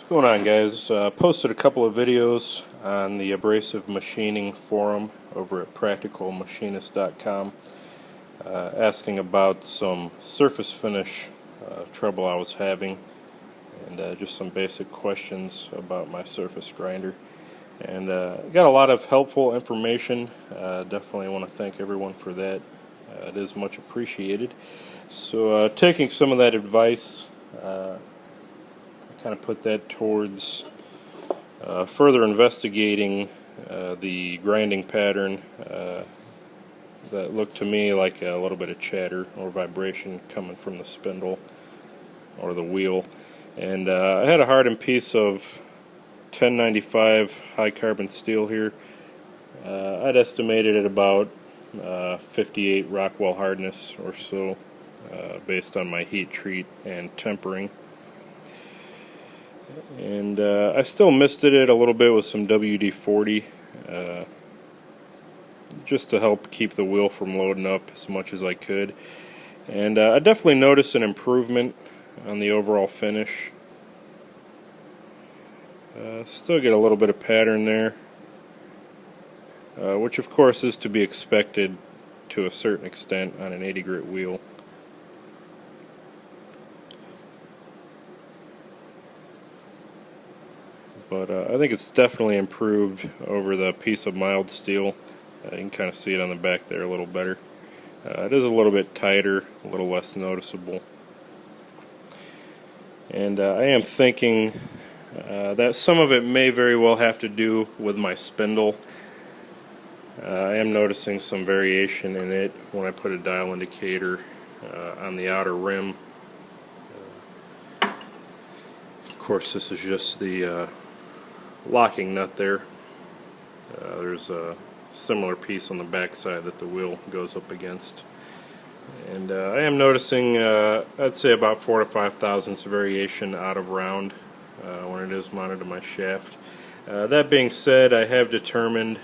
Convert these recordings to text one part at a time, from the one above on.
What's going on, guys? Posted a couple of videos on the abrasive machining forum over at practicalmachinist.com asking about some surface finish trouble I was having and just some basic questions about my surface grinder. And got a lot of helpful information. Definitely want to thank everyone for that. It is much appreciated. So taking some of that advice, kind of put that towards further investigating the grinding pattern that looked to me like a little bit of chatter or vibration coming from the spindle or the wheel. And I had a hardened piece of 1095 high carbon steel here. I'd estimated at about 58 Rockwell hardness or so based on my heat treat and tempering. And I still misted it a little bit with some WD-40 just to help keep the wheel from loading up as much as I could. And I definitely noticed an improvement on the overall finish. Still get a little bit of pattern there, which of course is to be expected to a certain extent on an 80 grit wheel. But I think it's definitely improved over the piece of mild steel. You can kind of see it on the back there a little better. It is a little bit tighter, a little less noticeable. And I am thinking that some of it may very well have to do with my spindle. I am noticing some variation in it when I put a dial indicator on the outer rim. Of course, this is just the locking nut there. There's a similar piece on the back side that the wheel goes up against. And I am noticing, I'd say about 4 to 5 thousandths variation out of round when it is mounted to my shaft. That being said, I have determined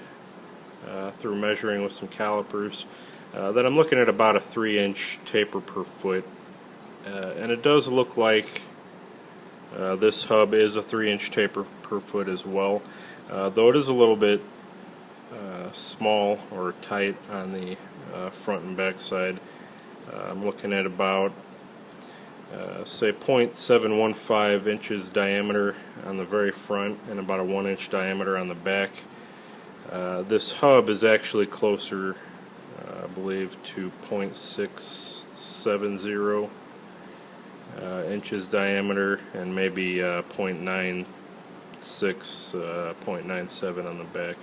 through measuring with some calipers that I'm looking at about a 3-inch taper per foot. And it does look like this hub is a 3-inch taper per foot as well, though it is a little bit small or tight on the front and back side. I'm looking at about say 0.715 inches diameter on the very front and about a 1-inch diameter on the back. This hub is actually closer, I believe, to 0.670 inches diameter and maybe 0.96, 0.97 on the back.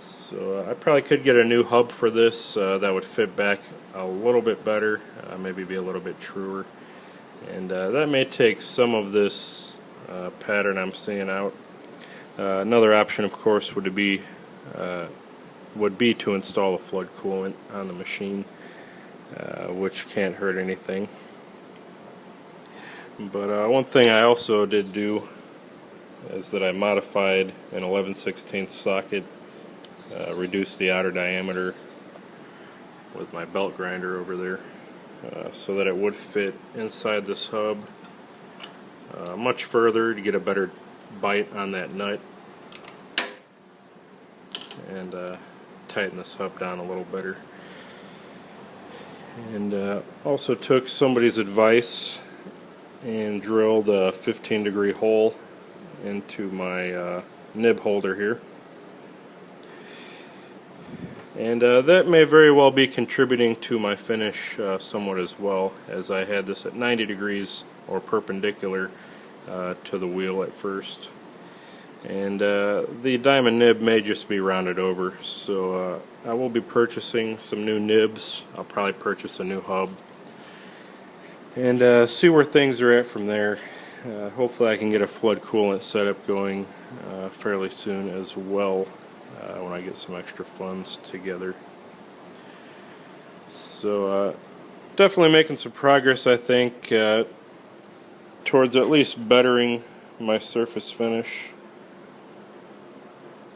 So I probably could get a new hub for this that would fit back a little bit better, maybe be a little bit truer, and that may take some of this pattern I'm seeing out. Another option, of course, would be to install a flood coolant on the machine, which can't hurt anything. But one thing I also did do is that I modified an 11/16 socket, reduced the outer diameter with my belt grinder over there so that it would fit inside this hub much further to get a better bite on that nut and tighten this hub down a little better. And also took somebody's advice and drilled a 15-degree hole into my nib holder here. And that may very well be contributing to my finish somewhat as well, as I had this at 90 degrees or perpendicular to the wheel at first. And the diamond nib may just be rounded over, so I will be purchasing some new nibs. I'll probably purchase a new hub and see where things are at from there. Hopefully I can get a flood coolant setup going fairly soon as well when I get some extra funds together. So definitely making some progress, I think, towards at least bettering my surface finish,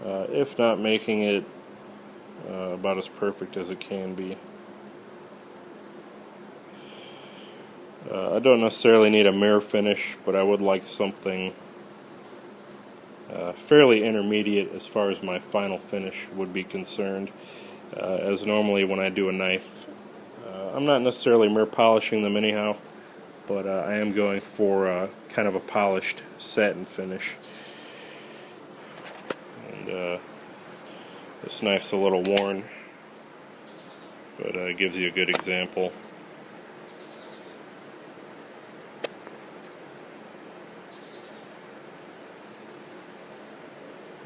if not making it about as perfect as it can be. I don't necessarily need a mirror finish, but I would like something fairly intermediate as far as my final finish would be concerned, as normally when I do a knife, I'm not necessarily mere polishing them anyhow, but I am going for kind of a polished satin finish. And this knife's a little worn, but it gives you a good example.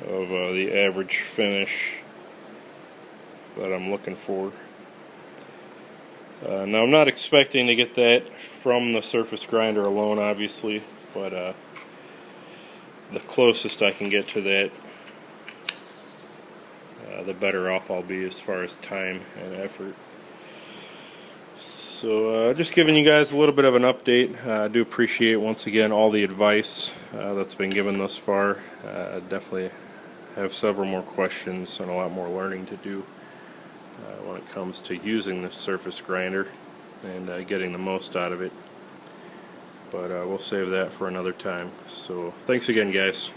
Of the average finish that I'm looking for. Now I'm not expecting to get that from the surface grinder alone, obviously, but the closest I can get to that, the better off I'll be as far as time and effort. So just giving you guys a little bit of an update. I do appreciate once again all the advice that's been given thus far. Definitely have several more questions and a lot more learning to do when it comes to using this surface grinder and getting the most out of it. But we'll save that for another time. So thanks again, guys.